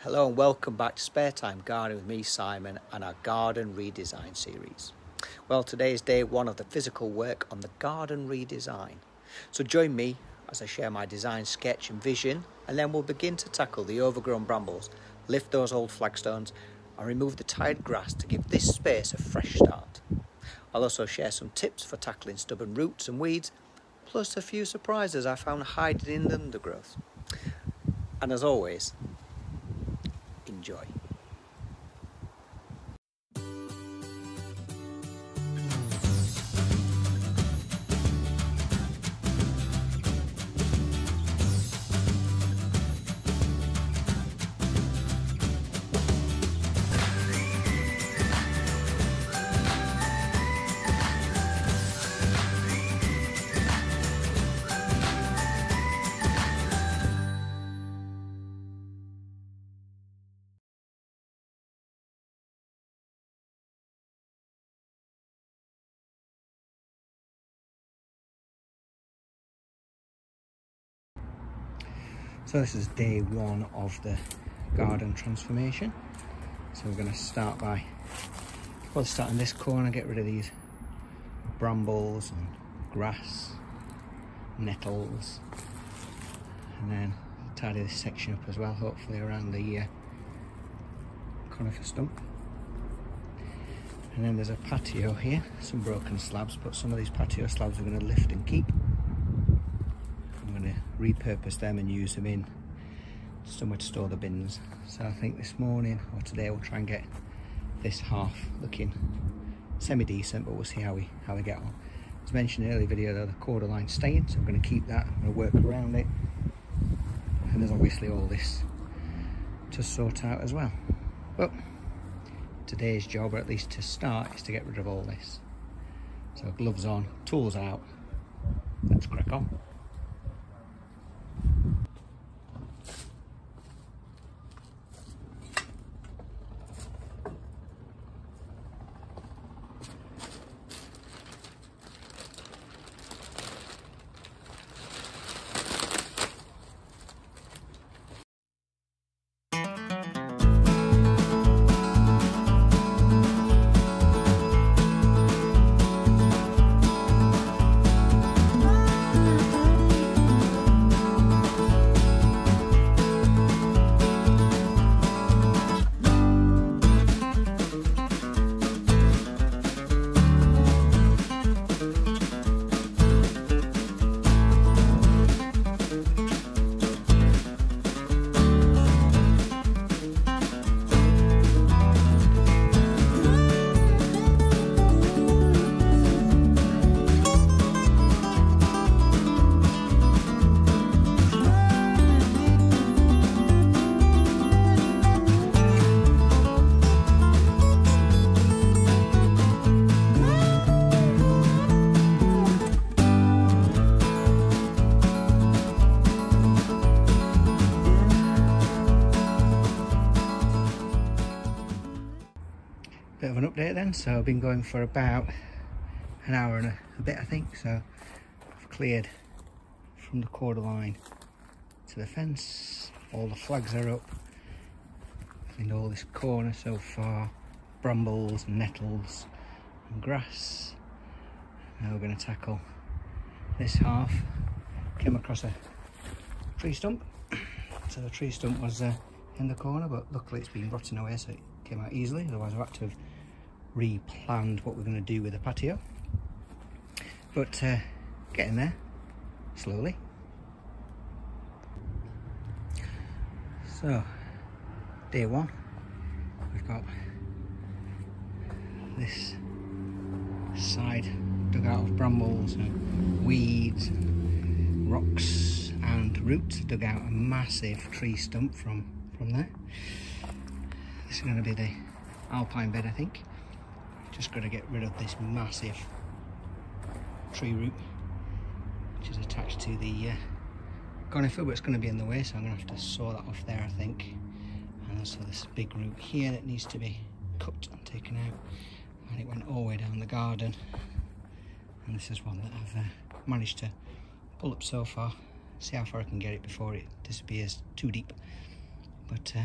Hello and welcome back to Spare Time Gardening with me, Simon, and our garden redesign series. Well, today is day one of the physical work on the garden redesign. So join me as I share my design sketch and vision, and then we'll begin to tackle the overgrown brambles, lift those old flagstones and remove the tired grass to give this space a fresh start. I'll also share some tips for tackling stubborn roots and weeds, plus a few surprises I found hiding in the undergrowth. And as always, enjoy. So this is day one of the garden transformation. So we're going to start by, start in this corner, get rid of these brambles and grass, nettles, and then tidy this section up as well, hopefully around the conifer stump. And then there's a patio here, some broken slabs, but some of these patio slabs we're going to lift and keep. I'm going to repurpose them and use them in somewhere to store the bins. So I think this morning or today we'll try and get this half looking semi-decent, but we'll see how we get on. As mentioned in the earlier video though, the corner line's staying, so I'm going to keep that. I'm going to work around it, and there's obviously all this to sort out as well. But today's job, or at least to start, is to get rid of all this. So gloves on, tools out, let's crack on. Bit of an update then. So I've been going for about an hour and a bit, I think. So I've cleared from the corner line to the fence. All the flags are up. Cleaned all this corner so far. Brambles and nettles and grass. Now we're going to tackle this half. Came across a tree stump. So the tree stump was in the corner, but luckily it's been rotting away, so it came out easily. Otherwise I've had to have replanned what we're going to do with the patio. But getting there slowly. So day one, we've got this side dug out of brambles and weeds and rocks and roots. Dug out a massive tree stump from there. This is going to be the alpine bed, I think. Just got to get rid of this massive tree root which is attached to the conifer, but it's going to be in the way, so I'm going to have to saw that off there, I think. And also this big root here that needs to be cut and taken out, and it went all the way down the garden. And this is one that I've managed to pull up so far. See how far I can get it before it disappears too deep. But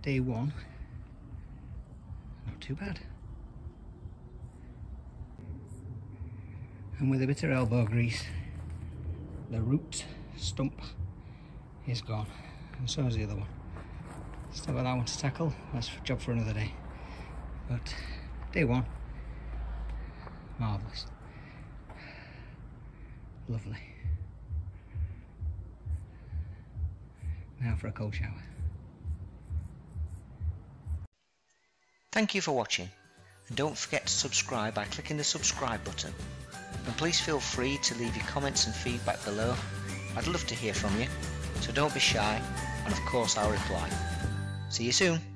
day one, not too bad. And with a bit of elbow grease, the root stump is gone, and so is the other one. Still got that one to tackle. That's a job for another day. But day one, marvellous, lovely. Now for a cold shower. Thank you for watching, and don't forget to subscribe by clicking the subscribe button. And please feel free to leave your comments and feedback below. I'd love to hear from you, so don't be shy, and of course I'll reply. See you soon.